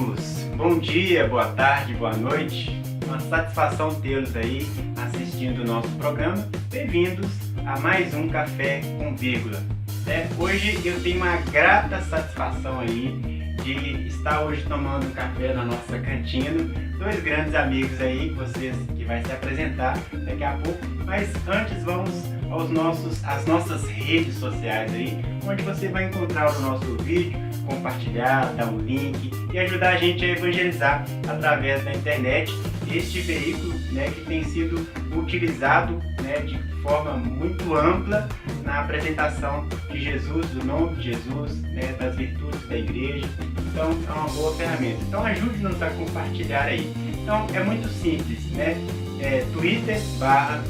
amigos, bom dia, boa tarde, boa noite. Uma satisfação tê-los aí assistindo o nosso programa. Bem-vindos a mais um Café com Vírgula. Hoje eu tenho uma grata satisfação aí de estar hoje tomando um café na nossa cantina. Dois grandes amigos aí que vai se apresentar daqui a pouco. Mas antes vamos às nossas redes sociais aí, onde você vai encontrar o nosso vídeo, compartilhar, dar um link e ajudar a gente a evangelizar através da internet este veículo, que tem sido utilizado, de forma muito ampla na apresentação de Jesus, do nome de Jesus, das virtudes da igreja. Então é uma boa ferramenta. Então ajude-nos a compartilhar aí. Então é muito simples, Twitter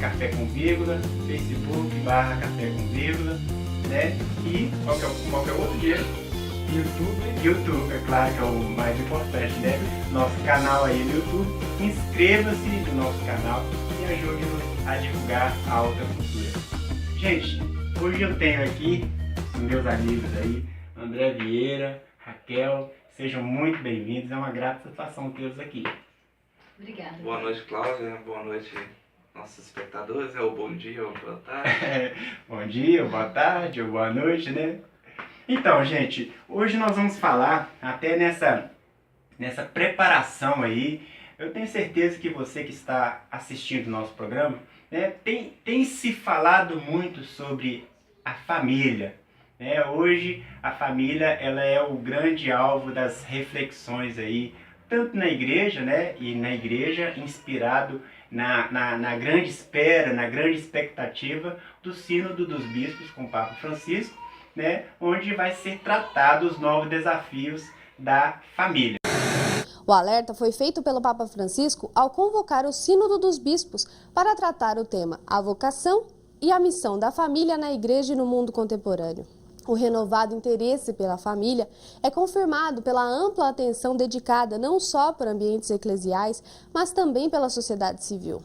/Café com Vírgula, Facebook /Café com Vírgula, e qual que é o outro dia? YouTube, é claro que é o mais importante, Nosso canal aí no YouTube. Inscreva-se no nosso canal e ajude-nos a divulgar a alta cultura. Gente, hoje eu tenho aqui os meus amigos aí, André Vieira, Raquel, sejam muito bem-vindos, é uma grata satisfação tê-los aqui. Obrigada. Boa noite, Cláudia, boa noite, nossos espectadores, ou bom dia ou boa tarde. Bom dia, ou boa tarde, ou boa noite, Então, gente, hoje nós vamos falar, até nessa preparação aí, eu tenho certeza que você que está assistindo o nosso programa, tem se falado muito sobre a família. Hoje a família ela é o grande alvo das reflexões aí, tanto na igreja, e na igreja inspirado na grande espera, na grande expectativa do Sínodo dos Bispos com o Papa Francisco, onde vai ser tratado os novos desafios da família. O alerta foi feito pelo Papa Francisco ao convocar o Sínodo dos Bispos para tratar o tema a vocação e a missão da família na igreja e no mundo contemporâneo. O renovado interesse pela família é confirmado pela ampla atenção dedicada não só por ambientes eclesiais, mas também pela sociedade civil.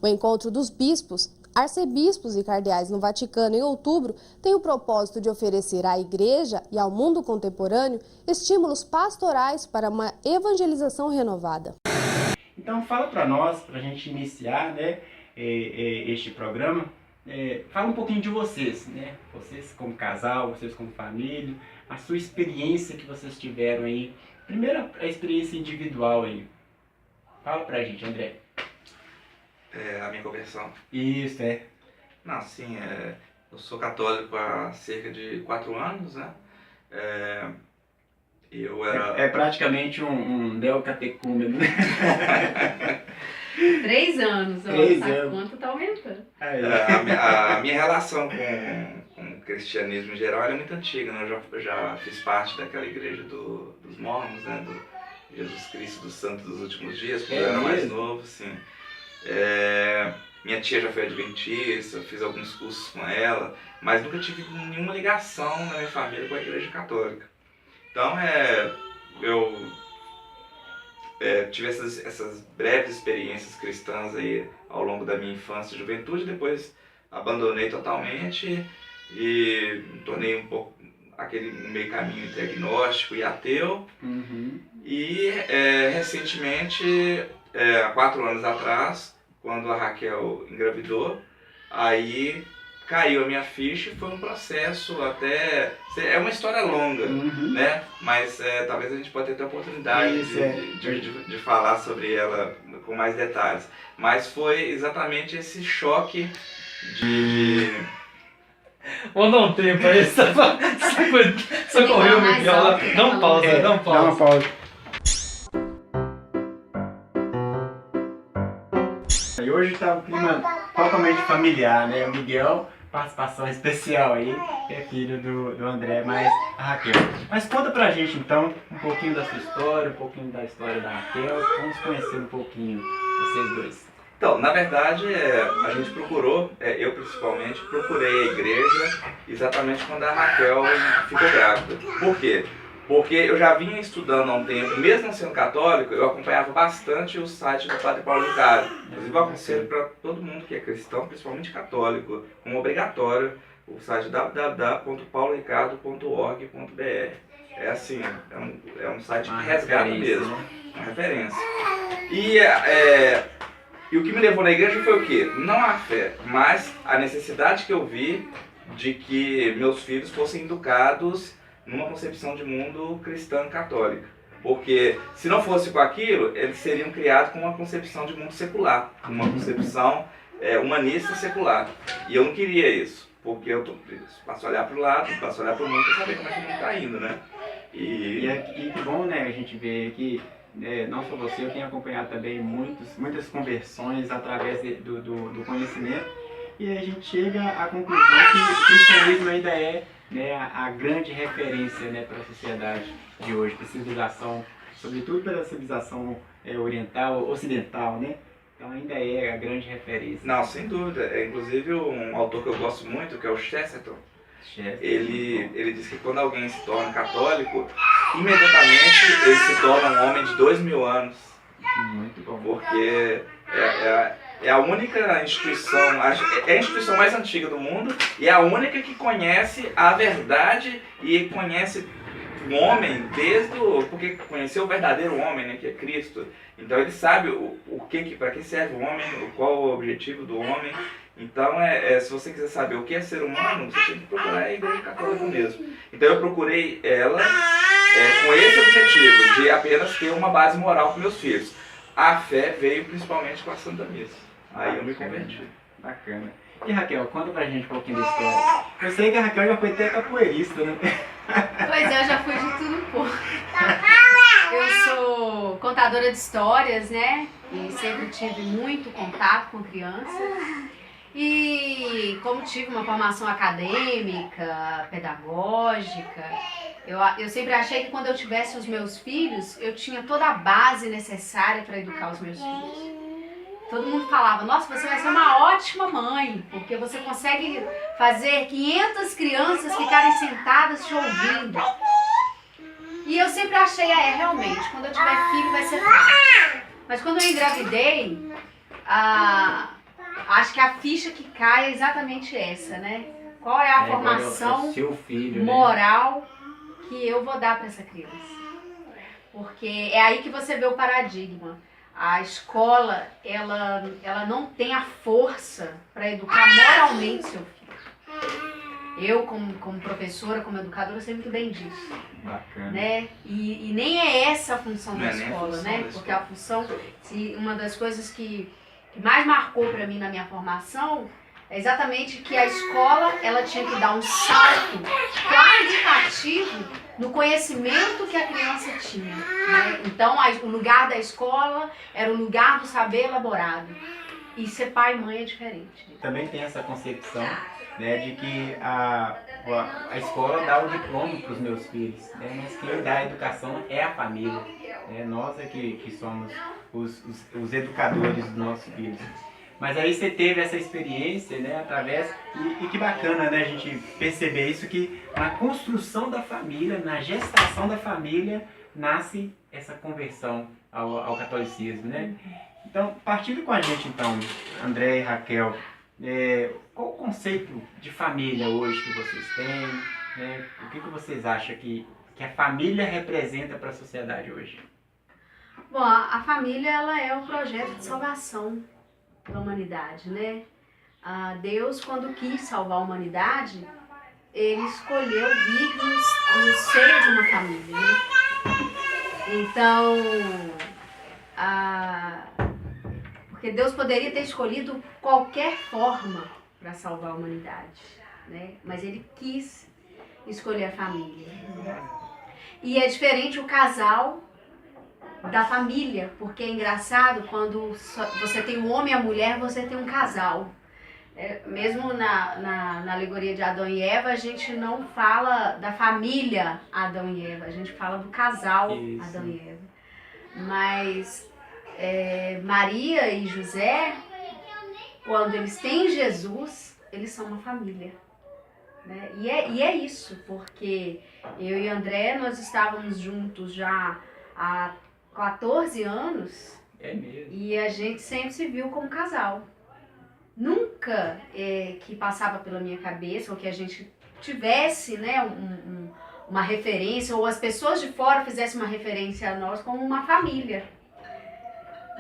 O encontro dos bispos, arcebispos e cardeais no Vaticano em outubro tem o propósito de oferecer à Igreja e ao mundo contemporâneo estímulos pastorais para uma evangelização renovada. Então fala para nós, para a gente iniciar este programa, fala um pouquinho de vocês, vocês como casal, vocês como família, a sua experiência que vocês tiveram aí, primeiro a experiência individual aí. Fala pra gente, André. A minha conversão. Isso, Não, sim, eu sou católico há cerca de 4 anos, Eu era... É praticamente um neocatecúmeno. 3 anos, a conta tá aumentando. A minha relação com o cristianismo em geral é muito antiga, Eu já fiz parte daquela igreja dos Mormons, do Jesus Cristo dos Santos dos Últimos Dias, quando eu era mais novo, sim. Minha tia já foi adventista, eu fiz alguns cursos com ela, mas nunca tive nenhuma ligação na minha família com a igreja católica. Então eu tive essas breves experiências cristãs aí ao longo da minha infância e juventude, depois abandonei totalmente e me tornei um pouco aquele meio caminho entre agnóstico e ateu. Uhum. E recentemente, há 4 anos atrás, quando a Raquel engravidou, aí caiu a minha ficha e foi um processo até... É uma história longa, Mas talvez a gente possa ter a oportunidade de falar sobre ela com mais detalhes. Mas foi exatamente esse choque de... Vou dar um tempo aí, socorreu meu viola. Dá um pausa, dá uma pausa. E hoje está um clima totalmente familiar, O Miguel, participação especial aí, que é filho do André, mas a Raquel. Mas conta pra gente então um pouquinho da sua história, um pouquinho da história da Raquel, vamos conhecer um pouquinho vocês dois. Então, na verdade, a gente procurou, eu principalmente, procurei a igreja exatamente quando a Raquel ficou grávida. Por quê? Porque eu já vinha estudando há um tempo, mesmo não sendo católico, eu acompanhava bastante o site do Padre Paulo Ricardo. Inclusive eu aconselho para todo mundo que é cristão, principalmente católico, como obrigatório, o site www.pauloricardo.org.br. é assim, é um site Uma que resgata referência, mesmo, né? uma referência. E o que me levou na igreja foi o quê? Não a fé, mas a necessidade que eu vi de que meus filhos fossem educados numa concepção de mundo cristã católica. Porque se não fosse com aquilo, eles seriam criados com uma concepção de mundo secular, uma concepção humanista secular. E eu não queria isso, porque eu passo a olhar para o lado, passo a olhar para o mundo para saber como é que o mundo está indo, né? E que bom, né, a gente ver que não só você, eu tenho acompanhado também muitas conversões através do conhecimento, e a gente chega à conclusão que o cristianismo ainda é, né, a grande referência, né, para a sociedade de hoje, para a civilização, sobretudo pela civilização oriental, ocidental, né? Então ainda é a grande referência. Não, sem dúvida. Inclusive um autor que eu gosto muito, que é o Chesterton, ele diz que quando alguém se torna católico, imediatamente ele se torna um homem de 2000 anos. Muito bom. Porque é a única instituição, é a instituição mais antiga do mundo e é a única que conhece a verdade e conhece o homem porque conheceu o verdadeiro homem, né, que é Cristo. Então ele sabe para que serve o homem, qual o objetivo do homem. Então, se você quiser saber o que é ser humano, você tem que procurar a Igreja Católica mesmo. Então eu procurei ela com esse objetivo, de apenas ter uma base moral para meus filhos. A fé veio principalmente com a Santa Missa. Aí eu me converti. Bacana. E Raquel, conta pra gente um pouquinho da história. Eu sei que a Raquel já foi até capoeirista, né? Pois é, eu já fui de tudo um pouco. Eu sou contadora de histórias, né? E sempre tive muito contato com crianças. E como tive uma formação acadêmica, pedagógica, eu sempre achei que quando eu tivesse os meus filhos, eu tinha toda a base necessária para educar os meus filhos. Todo mundo falava, nossa, você vai ser uma ótima mãe, porque você consegue fazer 500 crianças ficarem sentadas te ouvindo. E eu sempre achei, realmente, quando eu tiver filho vai ser fácil. Mas quando eu engravidei, acho que a ficha que cai é exatamente essa, né? Qual é a formação seu filho, moral, né, que eu vou dar para essa criança? Porque é aí que você vê o paradigma. A escola, ela não tem a força para educar moralmente seu filho. Eu, como professora, como educadora, sei muito bem disso. Bacana. Né? E nem é essa a função da escola, função né? Porque a função, uma das coisas que mais marcou para mim na minha formação é exatamente que a escola ela tinha que dar um salto qualitativo no conhecimento que a criança tinha, né? Então o lugar da escola era o lugar do saber elaborado, e ser pai e mãe é diferente. Também tem essa concepção, né, de que a escola dá o diploma para os meus filhos, né, mas quem dá a educação é a família, né? Nós é que somos os educadores dos nossos filhos. Mas aí você teve essa experiência, né, através, e que bacana, né, a gente perceber isso, que na construção da família, na gestação da família, nasce essa conversão ao catolicismo, né? Então, partindo com a gente, então, André e Raquel, qual o conceito de família hoje que vocês têm, né? O que vocês acham que a família representa para a sociedade hoje? Bom, a família ela é o projeto de salvação da humanidade, né? Deus, quando quis salvar a humanidade, ele escolheu vir no seio de uma família, né? Então, porque Deus poderia ter escolhido qualquer forma para salvar a humanidade, né? Mas ele quis escolher a família. E é diferente o casal da família, porque é engraçado, quando você tem um homem e a mulher, você tem um casal. Mesmo na alegoria de Adão e Eva, a gente não fala da família Adão e Eva, a gente fala do casal Adão e Eva. Mas Maria e José, quando eles têm Jesus, eles são uma família, né? E é isso, porque eu e André, nós estávamos juntos já há 14 anos. É mesmo. E a gente sempre se viu como casal. Nunca que passava pela minha cabeça, ou que a gente tivesse, né, uma referência, ou as pessoas de fora fizessem uma referência a nós como uma família.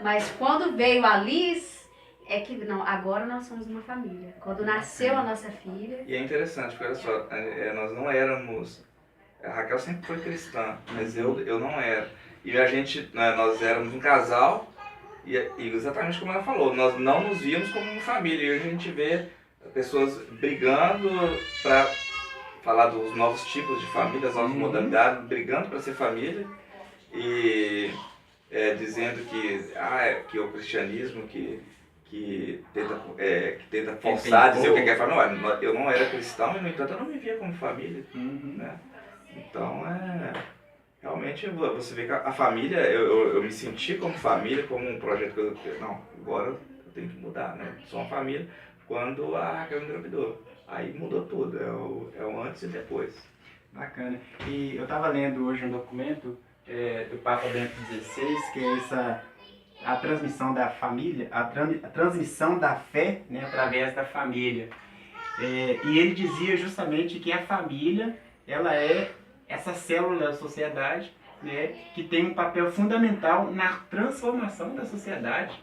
Mas quando veio a Liz, é que não, agora nós somos uma família. Quando nasceu a nossa filha... E é interessante, porque olha só, nós não éramos... A Raquel sempre foi cristã, mas eu não era. E a gente, nós éramos um casal, e exatamente como ela falou, nós não nos víamos como uma família. E hoje a gente vê pessoas brigando para falar dos novos tipos de família, das novas modalidades, brigando para ser família, e dizendo que o cristianismo que tenta forçar, dizer o que é família. Não, eu não era cristão e, no entanto, eu não me via como família. Né? Então, realmente, você vê que a família, eu me senti como família, como um projeto que eu... Não, agora eu tenho que mudar, né? Sou uma família quando a Raquel engravidou. Aí mudou tudo, é o antes e depois. Bacana. E eu estava lendo hoje um documento do Papa Bento XVI, que é a transmissão da família, a transmissão da fé, né, através da família. E ele dizia justamente que a família, ela é essa célula da sociedade, né, que tem um papel fundamental na transformação da sociedade,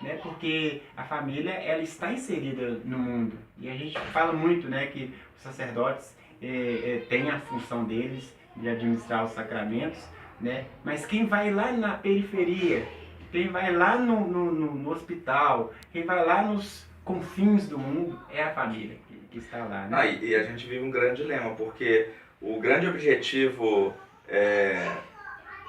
né, porque a família, ela está inserida no mundo. E a gente fala muito, né, que os sacerdotes têm a função deles de administrar os sacramentos, né, mas quem vai lá na periferia, quem vai lá no hospital, quem vai lá nos confins do mundo, é a família que está lá. Né? E a gente vive um grande dilema, porque o grande objetivo,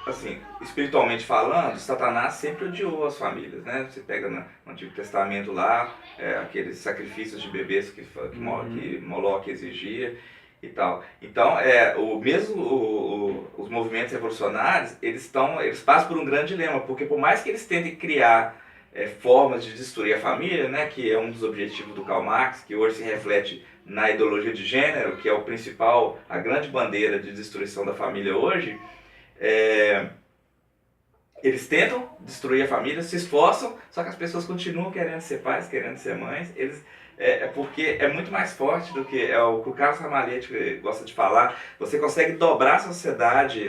assim, espiritualmente falando, Satanás sempre odiou as famílias, né? Você pega no Antigo Testamento lá, aqueles sacrifícios de bebês que Moloque exigia e tal. Então, os movimentos revolucionários, eles passam por um grande dilema, porque por mais que eles tentem criar formas de destruir a família, né, que é um dos objetivos do Karl Marx, que hoje se reflete na ideologia de gênero, que é a grande bandeira de destruição da família hoje, eles tentam destruir a família, se esforçam, só que as pessoas continuam querendo ser pais, querendo ser mães. Porque é muito mais forte do que o que o Carlos Ramalhete gosta de falar. Você consegue dobrar a sociedade,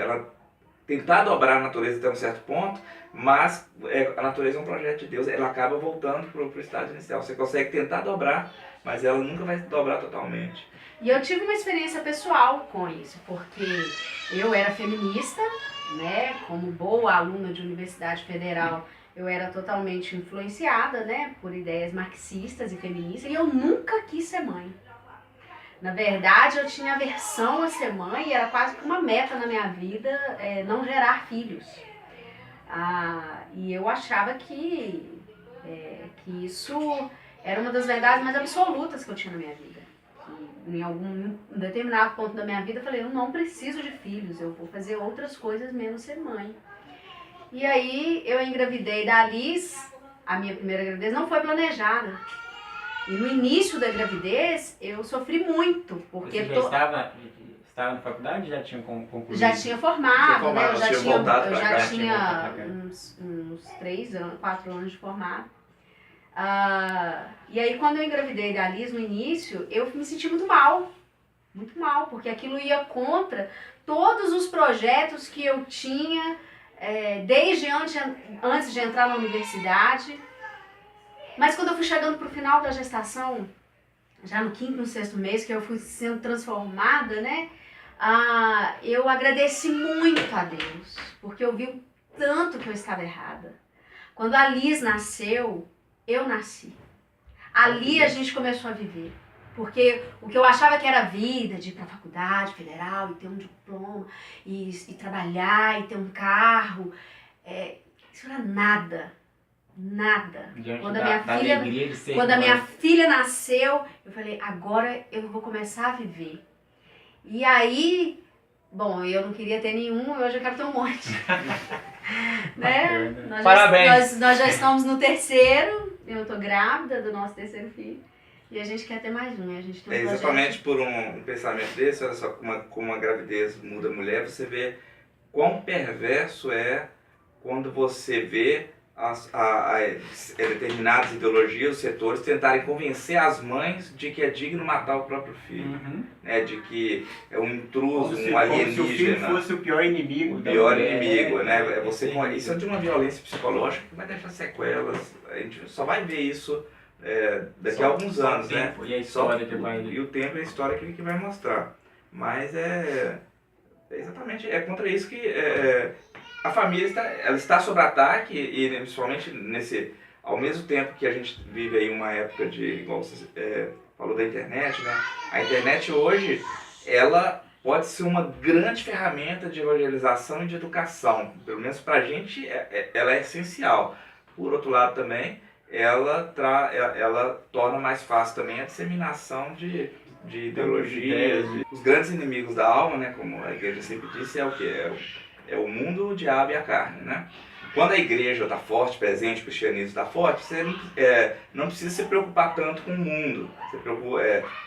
tentar dobrar a natureza até um certo ponto, mas a natureza é um projeto de Deus, ela acaba voltando para o estado inicial. Você consegue tentar dobrar, mas ela nunca vai dobrar totalmente. E eu tive uma experiência pessoal com isso, porque eu era feminista, né, como boa aluna de universidade federal, eu era totalmente influenciada, né, por ideias marxistas e feministas, e eu nunca quis ser mãe. Na verdade, eu tinha aversão a ser mãe e era quase que uma meta na minha vida não gerar filhos. E eu achava que isso era uma das verdades mais absolutas que eu tinha na minha vida. Que em algum determinado ponto da minha vida eu falei, eu não preciso de filhos, eu vou fazer outras coisas menos ser mãe. E aí eu engravidei da Liz, a minha primeira gravidez não foi planejada. E no início da gravidez eu sofri muito, porque... Você já estava na faculdade? Já tinha concluído? Já tinha formado, né? Eu já tinha tinha uns 4 anos de formado. E aí quando eu engravidei da Liz no início, eu me senti muito mal, porque aquilo ia contra todos os projetos que eu tinha desde antes de entrar na universidade. Mas quando eu fui chegando para o final da gestação, já no 5º, no 6º mês, que eu fui sendo transformada, né? Eu agradeci muito a Deus, porque eu vi o tanto que eu estava errada. Quando a Liz nasceu, eu nasci. Ali a gente começou a viver. Porque o que eu achava que era vida, de ir para a faculdade federal e ter um diploma, e trabalhar, e ter um carro, isso era nada. Nada. Quando a minha filha nasceu, eu falei, agora eu vou começar a viver. E aí, bom, eu não queria ter nenhum, hoje eu quero ter um monte. Né? Parabéns! Nós já estamos no 3º, eu tô grávida do nosso 3º filho. E a gente quer ter mais um, a gente tem um exatamente por um pensamento desse, olha só, como a gravidez muda a mulher, você vê quão perverso é quando você vê determinadas ideologias, setores, tentarem convencer as mães de que é digno matar o próprio filho, né? De que é um intruso, um alienígena. Como se o filho fosse o pior inimigo. O pior inimigo, né? Isso é de uma violência psicológica que vai deixar sequelas. A gente só vai ver isso daqui a alguns anos, né? E a história que vai... E o tempo e a história que vai mostrar. Mas exatamente contra isso que a família está sob ataque e principalmente ao mesmo tempo que a gente vive aí uma época igual você falou da internet, né? A internet hoje, ela pode ser uma grande ferramenta de evangelização e de educação. Pelo menos pra gente, ela é essencial. Por outro lado também, ela torna mais fácil também a disseminação de ideologias. Os grandes inimigos da alma, né, como a igreja sempre disse, é o quê? É o mundo, o diabo e a carne, né? Quando a igreja está forte, presente, o cristianismo está forte, você não precisa se preocupar tanto com o mundo.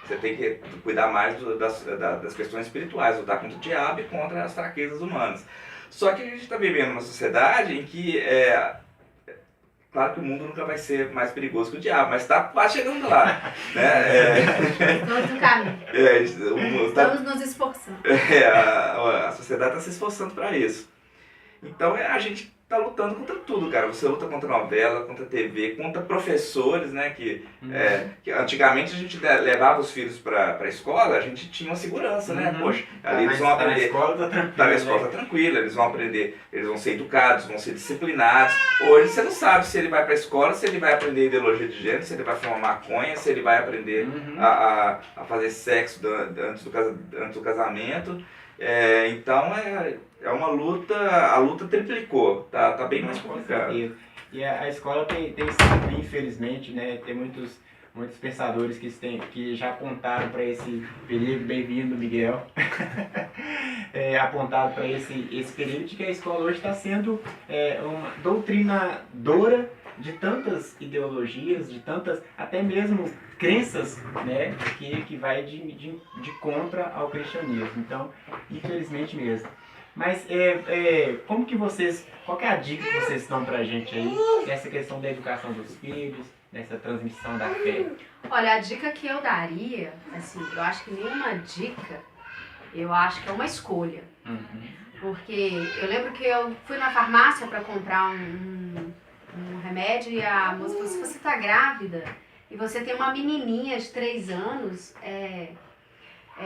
Você tem que cuidar mais das questões espirituais, lutar contra o diabo e contra as fraquezas humanas. Só que a gente está vivendo uma sociedade em que claro que o mundo nunca vai ser mais perigoso que o diabo, mas está quase chegando lá. Né? Estamos no caminho. Estamos nos esforçando. A sociedade está se esforçando para isso. Então a gente está lutando contra tudo, cara. Você luta contra novela, contra TV, contra professores, né? Que antigamente a gente levava os filhos para a escola, a gente tinha uma segurança, né? Poxa, ali eles vão aprender. Na escola tá tranquilo. Na escola tá tranquila, eles vão aprender, eles vão ser educados, vão ser disciplinados. Hoje você não sabe se ele vai para a escola, se ele vai aprender ideologia de gênero, se ele vai fumar maconha, se ele vai aprender a fazer sexo antes do casamento. Então é uma luta, a luta triplicou, tá bem mais complicado. E a escola tem sido, infelizmente, né, tem muitos pensadores que já apontaram para esse perigo, bem-vindo Miguel, apontado para esse perigo de que a escola hoje está sendo uma doutrinadora de tantas ideologias, de tantas, até mesmo crenças, né, que vai de contra ao cristianismo. Então, infelizmente mesmo. Mas como que qual que é a dica que vocês dão pra gente aí nessa questão da educação dos filhos, nessa transmissão da fé? Olha, a dica que eu daria, assim, eu acho que nenhuma dica, eu acho que é uma escolha. Porque eu lembro que eu fui na farmácia para comprar um remédio e a moça falou, se você tá grávida e você tem uma menininha de 3 anos,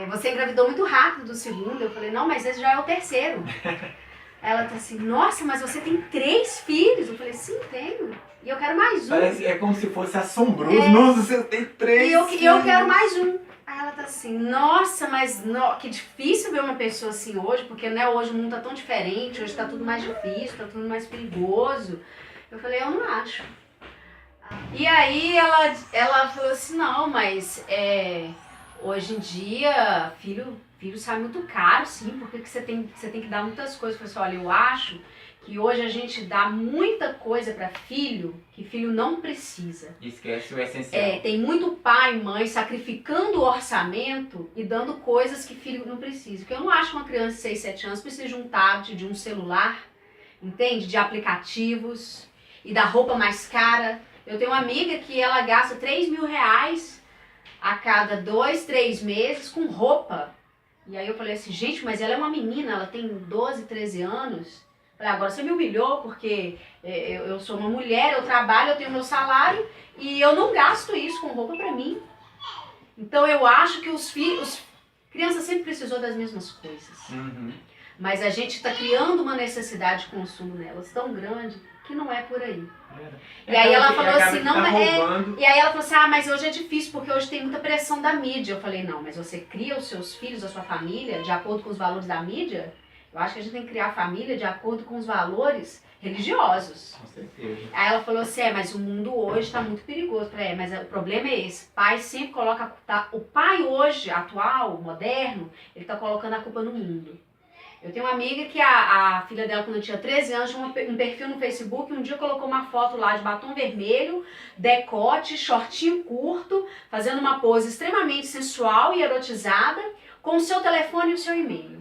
você engravidou muito rápido do segundo. Eu falei, não, mas esse já é o terceiro. Ela tá assim, nossa, mas você tem 3 filhos? Eu falei, sim, tenho. E eu quero mais um. Parece, como se fosse assombroso. Nossa, você tem 3 filhos. E eu quero mais um. Aí ela tá assim, nossa, mas que difícil ver uma pessoa assim hoje, porque né, hoje o mundo tá tão diferente, hoje tá tudo mais difícil, tá tudo mais perigoso. Eu falei, eu não acho. E aí ela falou assim, não, mas hoje em dia filho sai muito caro, sim, porque você tem que dar muitas coisas. Eu falei assim, olha, eu acho que hoje a gente dá muita coisa para filho que filho não precisa. Esquece o essencial. Tem muito pai e mãe sacrificando o orçamento e dando coisas que filho não precisa. Porque eu não acho que uma criança de 6, 7 anos precisa de um tablet, de um celular, entende? De aplicativos e da roupa mais cara. Eu tenho uma amiga que ela gasta 3 mil reais a cada 2, 3 meses com roupa. E aí eu falei assim, gente, mas ela é uma menina, ela tem 12, 13 anos. Falei, agora você me humilhou porque eu sou uma mulher, eu trabalho, eu tenho meu salário e eu não gasto isso com roupa pra mim. Então eu acho que criança sempre precisou das mesmas coisas. Mas a gente está criando uma necessidade de consumo nelas tão grande que não é por aí. E aí ela falou assim, não e aí ela falou assim, mas hoje é difícil porque hoje tem muita pressão da mídia. Eu falei, não, mas você cria os seus filhos, a sua família, de acordo com os valores da mídia? Eu acho que a gente tem que criar a família de acordo com os valores religiosos. Com certeza. Aí ela falou assim, mas o mundo hoje está muito perigoso. Eu falei, mas o problema é esse. O pai sempre coloca... O pai hoje, atual, moderno, ele está colocando a culpa no mundo. Eu tenho uma amiga que a filha dela, quando tinha 13 anos, tinha um perfil no Facebook, um dia colocou uma foto lá de batom vermelho, decote, shortinho curto, fazendo uma pose extremamente sensual e erotizada, com o seu telefone e o seu e-mail.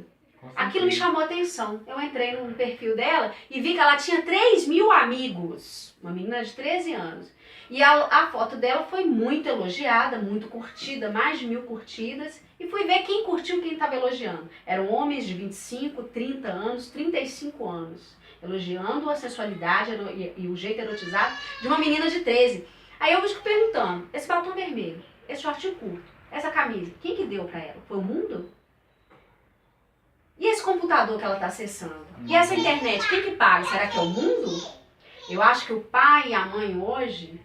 Aquilo me chamou a atenção. Eu entrei no perfil dela e vi que ela tinha 3 mil amigos. uma menina de 13 anos. E a foto dela foi muito elogiada, muito curtida, mais de 1000 curtidas. E fui ver quem curtiu, quem estava elogiando. Eram homens de 25, 30 anos, 35 anos. Elogiando a sensualidade e o jeito erotizado de uma menina de 13. Aí eu fico perguntando, esse batom vermelho, esse shortinho curto, essa camisa, quem que deu pra ela? Foi o mundo? E esse computador que ela está acessando? E essa internet, quem que paga? Será que é o mundo? Eu acho que o pai e a mãe hoje,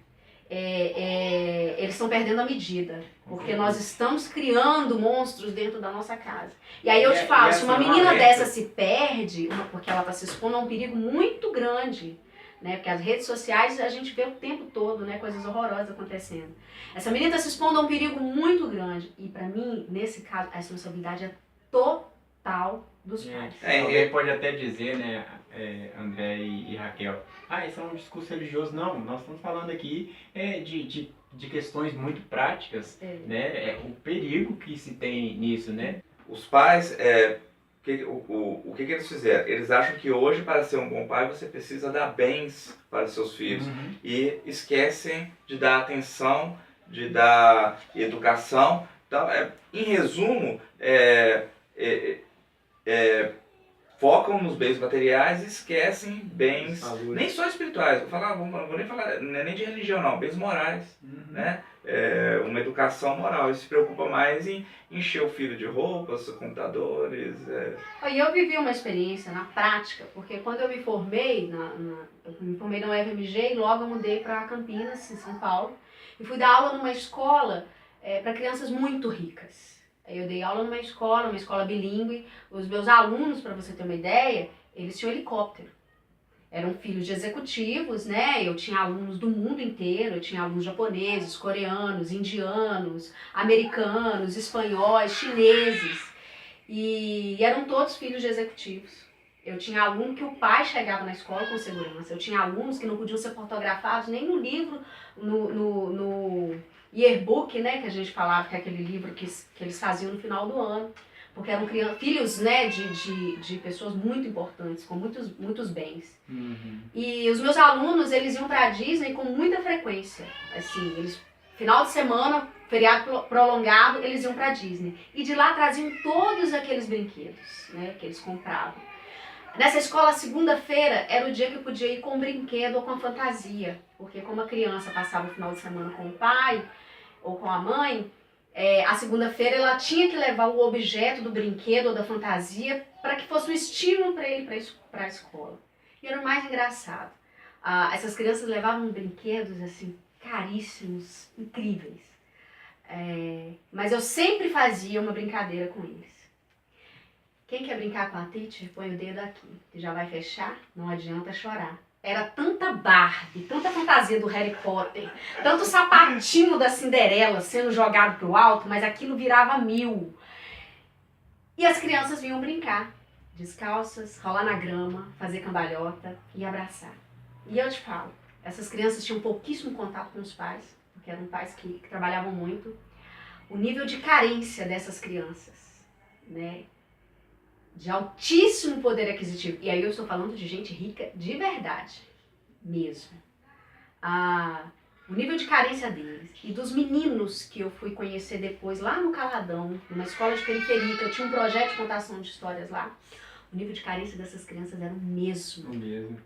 eles estão perdendo a medida. Porque nós estamos criando monstros dentro da nossa casa. E aí eu te falo, se uma menina dessa se perde, porque ela está se expondo a um perigo muito grande, né? Porque as redes sociais a gente vê o tempo todo, né? Coisas horrorosas acontecendo. Essa menina está se expondo a um perigo muito grande. E para mim, nesse caso, a responsabilidade é total dos pais. Alguém pode até dizer, né, André e Raquel, isso é um discurso religioso. Não, nós estamos falando aqui de questões muito práticas, né, o perigo que se tem nisso, né? Os pais, o que eles fizeram? Eles acham que hoje, para ser um bom pai, você precisa dar bens para seus filhos. E esquecem de dar atenção, de dar educação. Então, em resumo, focam nos bens materiais e esquecem bens, nem só espirituais, não vou nem falar nem de religião não, bens morais, né? Uma educação moral, e se preocupa mais em encher o filho de roupas, computadores. E eu vivi uma experiência na prática, porque quando eu me formei na UFMG e logo eu mudei para Campinas, em São Paulo, e fui dar aula numa escola para crianças muito ricas. Eu dei aula numa escola bilíngue. Os meus alunos, para você ter uma ideia, eles tinham helicóptero. Eram filhos de executivos, né? Eu tinha alunos do mundo inteiro, eu tinha alunos japoneses, coreanos, indianos, americanos, espanhóis, chineses. E eram todos filhos de executivos. Eu tinha aluno que o pai chegava na escola com segurança. Eu tinha alunos que não podiam ser fotografados nem no livro, no yearbook, né, que a gente falava, que é aquele livro que eles faziam no final do ano, porque eram filhos, né, de pessoas muito importantes, com muitos bens. E os meus alunos, eles iam para a Disney com muita frequência, assim, final de semana, feriado prolongado, eles iam para a Disney. E de lá traziam todos aqueles brinquedos, né, que eles compravam. Nessa escola, segunda-feira era o dia que eu podia ir com um brinquedo ou com a fantasia, porque como a criança passava o final de semana com o pai ou com a mãe, a segunda-feira ela tinha que levar o objeto do brinquedo ou da fantasia para que fosse um estímulo para ele para a escola. E era o mais engraçado. Essas crianças levavam brinquedos assim caríssimos, incríveis. Mas eu sempre fazia uma brincadeira com eles. Quem quer brincar com a teacher, põe o dedo aqui, que já vai fechar, não adianta chorar. Era tanta Barbie, tanta fantasia do Harry Potter, tanto sapatinho da Cinderela sendo jogado pro alto, mas aquilo virava 1000. E as crianças vinham brincar, descalças, rolar na grama, fazer cambalhota e abraçar. E eu te falo, essas crianças tinham pouquíssimo contato com os pais, porque eram pais que trabalhavam muito. O nível de carência dessas crianças, né? De altíssimo poder aquisitivo. E aí eu estou falando de gente rica de verdade, mesmo. O nível de carência deles e dos meninos que eu fui conhecer depois lá no Caladão, numa escola de periferia, que eu tinha um projeto de contação de histórias lá. O nível de carência dessas crianças era o mesmo.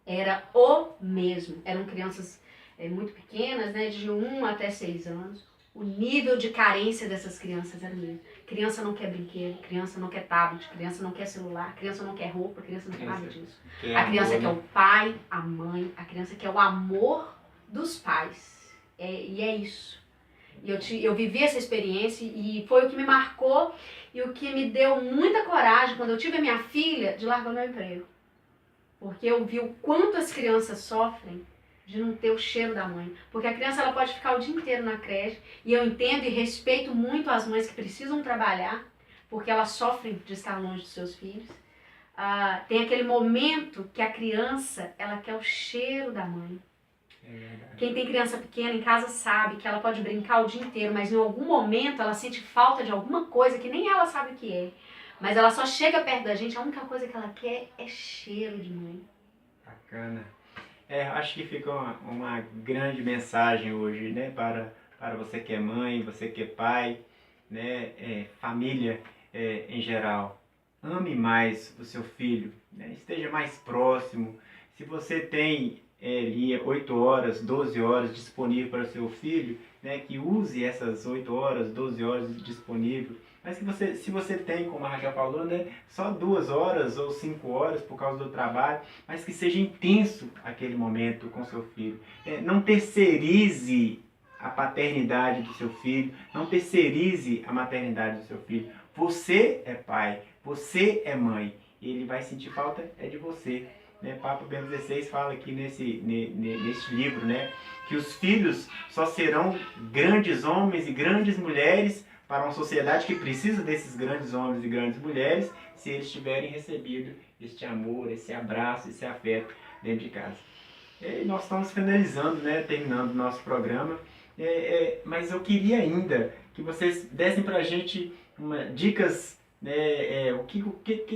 Era o mesmo. Eram crianças muito pequenas, né, de 1 até 6 anos. O nível de carência dessas crianças era o mesmo. Criança não quer brinquedo, criança não quer tablet, criança não quer celular, criança não quer roupa, criança não quer nada disso. A criança quer o pai, a mãe, a criança quer o amor dos pais. E é isso. E eu vivi essa experiência e foi o que me marcou e o que me deu muita coragem quando eu tive a minha filha de largar o meu emprego. Porque eu vi o quanto as crianças sofrem de não ter o cheiro da mãe. Porque a criança ela pode ficar o dia inteiro na creche, e eu entendo e respeito muito as mães que precisam trabalhar, porque elas sofrem de estar longe dos seus filhos. Tem aquele momento que a criança ela quer o cheiro da mãe. Quem tem criança pequena em casa sabe que ela pode brincar o dia inteiro, mas em algum momento ela sente falta de alguma coisa que nem ela sabe o que é. Mas ela só chega perto da gente, a única coisa que ela quer é cheiro de mãe. Bacana. Acho que fica uma grande mensagem hoje, né, para você que é mãe, você que é pai, né, família em geral. Ame mais o seu filho, né, esteja mais próximo. Se você tem ali 8 horas, 12 horas disponível para o seu filho, né, que use essas 8 horas, 12 horas disponível. Mas se você tem, como a Raquel falou, né, só 2 horas ou 5 horas por causa do trabalho, mas que seja intenso aquele momento com seu filho. Não terceirize a paternidade do seu filho, não terceirize a maternidade do seu filho. Você é pai, você é mãe, e ele vai sentir falta de você. Papa Bento XVI fala aqui nesse livro, né, que os filhos só serão grandes homens e grandes mulheres para uma sociedade que precisa desses grandes homens e grandes mulheres, se eles tiverem recebido este amor, esse abraço, esse afeto dentro de casa. E nós estamos finalizando, né, terminando o nosso programa, mas eu queria ainda que vocês dessem para a gente dicas, né, o que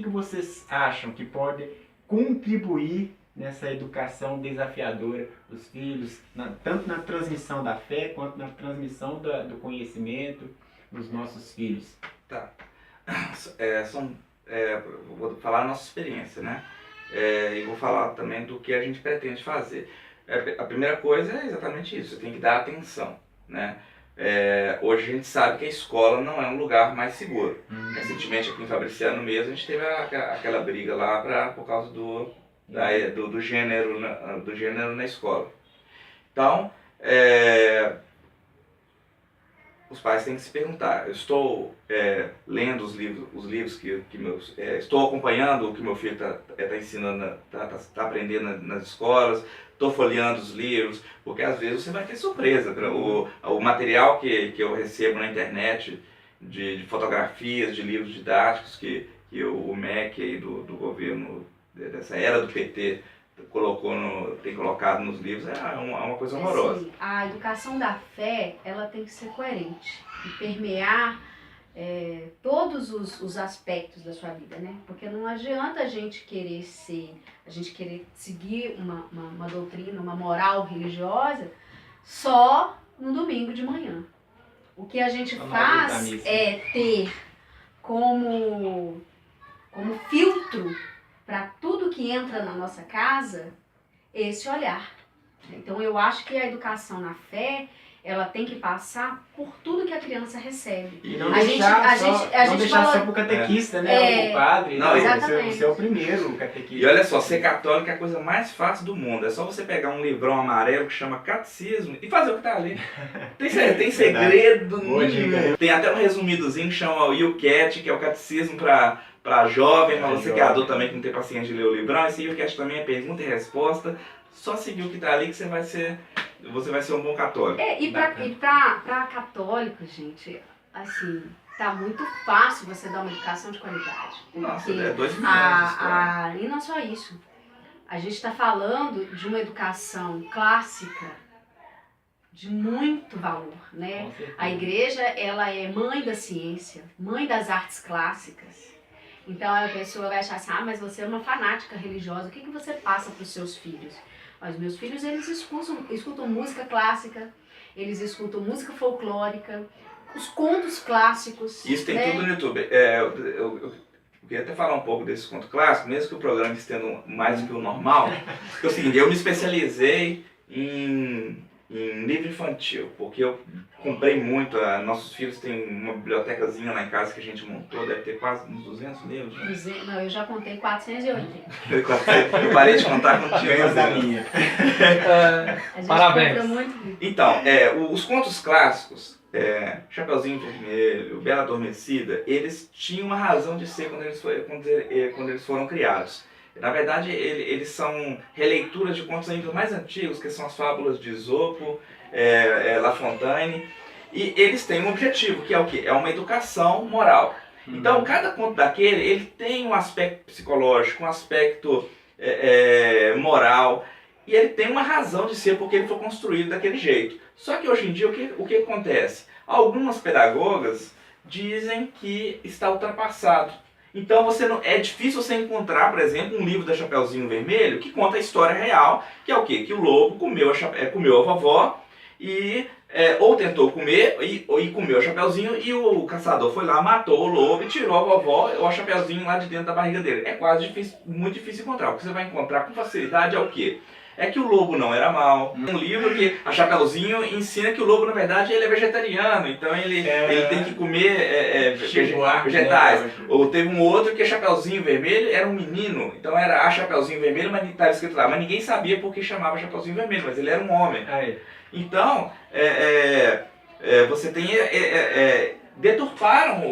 vocês acham que pode contribuir nessa educação desafiadora dos filhos, tanto na transmissão da fé quanto na transmissão do conhecimento dos nossos filhos. Tá. Vou falar a nossa experiência, né? E vou falar também do que a gente pretende fazer. A primeira coisa é exatamente isso, você tem que dar atenção, né? Hoje a gente sabe que a escola não é um lugar mais seguro. Recentemente aqui em Fabriciano mesmo a gente teve aquela briga lá por causa do gênero na escola. Então, os pais têm que se perguntar, eu estou lendo os livros que estou acompanhando o que meu filho está ensinando, está aprendendo nas escolas, estou folheando os livros, porque às vezes você vai ter surpresa. O material que eu recebo na internet de fotografias, de livros didáticos que o MEC aí do governo, dessa era do PT, tem colocado nos livros, é uma coisa horrorosa. Assim, a educação da fé, ela tem que ser coerente e permear todos os aspectos da sua vida, né? Porque não adianta a gente querer seguir uma doutrina, uma moral religiosa só no domingo de manhã. O que a gente faz é ter como filtro para tudo que entra na nossa casa esse olhar. Então eu acho que a educação na fé, ela tem que passar por tudo que a criança recebe. E não deixar só pro catequista, né? O padre. Não, você é o primeiro catequista. E olha só, ser católico é a coisa mais fácil do mundo. É só você pegar um livrão amarelo que chama Catecismo e fazer o que tá ali. Tem segredo nenhum. Tem até um resumidozinho que chama o YouCat, que é o catecismo para jovem, mas você que é adulto também, que não tem paciência de ler o livrão. Esse YouCat também é pergunta e resposta. Só seguir o que tá ali que você vai ser um bom católico. E pra católico, gente, assim, tá muito fácil você dar uma educação de qualidade. Nossa, 2 milhões e não só isso. A gente está falando de uma educação clássica de muito valor, né? A igreja, ela é mãe da ciência, mãe das artes clássicas. Então a pessoa vai achar assim, mas você é uma fanática religiosa, o que você passa para os seus filhos? Os meus filhos, eles escutam música clássica, eles escutam música folclórica, os contos clássicos. Isso tem tudo no YouTube. Eu queria até falar um pouco desse conto clássico, mesmo que o programa estenda mais do que o normal. Porque é o seguinte, eu me especializei em livro infantil, porque eu comprei muito. Nossos filhos têm uma bibliotecazinha lá em casa que a gente montou, deve ter quase uns 200 livros. Né? Não, eu já contei 480. Eu parei de contar contigo. Da minha. Parabéns. Então, os contos clássicos, Chapeuzinho Vermelho, Bela Adormecida, eles tinham uma razão de ser quando eles foram criados. Na verdade, eles são releituras de contos ainda mais antigos, que são as fábulas de Esopo, La Fontaine, e eles têm um objetivo, que é o quê? É uma educação moral. Então, cada conto daquele, ele tem um aspecto psicológico, um aspecto moral, e ele tem uma razão de ser porque ele foi construído daquele jeito. Só que hoje em dia, o que acontece? Algumas pedagogas dizem que está ultrapassado. Então é difícil você encontrar, por exemplo, um livro da Chapeuzinho Vermelho que conta a história real, que é o quê? Que o lobo comeu a vovó e ou tentou comer e comeu a Chapeuzinho, e o caçador foi lá, matou o lobo e tirou a vovó ou a Chapeuzinho lá de dentro da barriga dele. É quase difícil, muito difícil encontrar. O que você vai encontrar com facilidade é o quê? É que o lobo não era mau. Um livro que a Chapeuzinho ensina que o lobo, na verdade, ele é vegetariano, então ele tem que comer vegetais. Né? Ou teve um outro que a Chapeuzinho Vermelho era um menino, então era a Chapeuzinho Vermelho, mas estava escrito lá, mas ninguém sabia por que chamava Chapeuzinho Vermelho, mas ele era um homem. Então, você tem... deturparam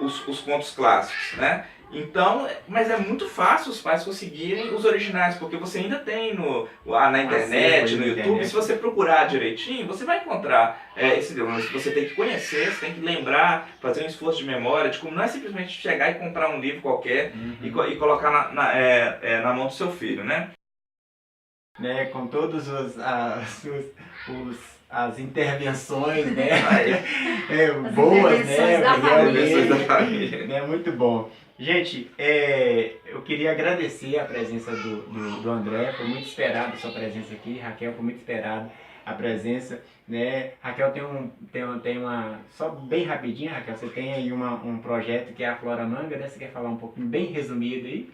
os contos clássicos, né? Então, mas é muito fácil os pais conseguirem os originais, porque você ainda tem na internet, no YouTube, se você procurar direitinho, você vai encontrar esse livro. Mas você tem que conhecer, você tem que lembrar, fazer um esforço de memória, de como não é simplesmente chegar e comprar um livro qualquer e colocar na mão do seu filho, né? Com todos as intervenções, né? Boas, intervenções da família. Muito bom. Gente, eu queria agradecer a presença do André, foi muito esperado a sua presença aqui, Raquel, foi muito esperado a presença, né? Raquel tem uma, só bem rapidinho, Raquel, você tem aí um projeto que é a Flora Manga, né? Você quer falar um pouquinho, bem resumido aí?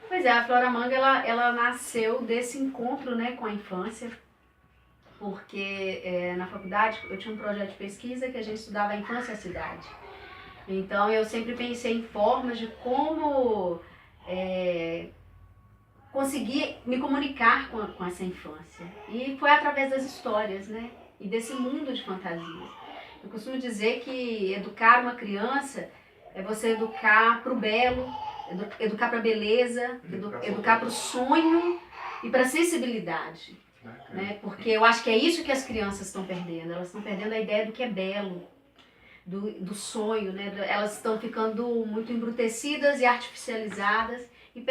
Pois é, a Flora Manga, ela nasceu desse encontro, né, com a infância, porque na faculdade eu tinha um projeto de pesquisa que a gente estudava a infância e a cidade. Então eu sempre pensei em formas de como conseguir me comunicar com essa infância. E foi através das histórias, né? E desse mundo de fantasias. Eu costumo dizer que educar uma criança é você educar para o belo, educar para a beleza, educar para o sonho e para a sensibilidade. Né? Porque eu acho que é isso que as crianças estão perdendo. Elas estão perdendo a ideia do que é belo. Do sonho, né? Elas estão ficando muito embrutecidas e artificializadas e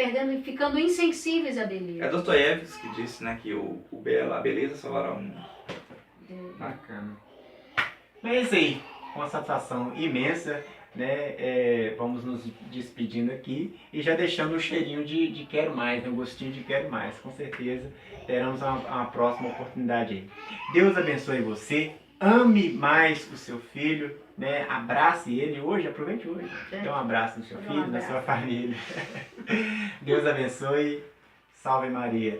ficando insensíveis à beleza. É Dostoiévski que disse, né, que a beleza salvará o mundo. Bacana. É isso aí, uma satisfação imensa, né? Vamos nos despedindo aqui e já deixando o cheirinho de quero mais, né? O gostinho de quero mais, com certeza teremos uma próxima oportunidade aí. Deus abençoe você. Ame mais o seu filho, né? Abrace ele hoje, aproveite hoje. Dê um abraço no seu filho, na sua família. Deus abençoe. Salve Maria.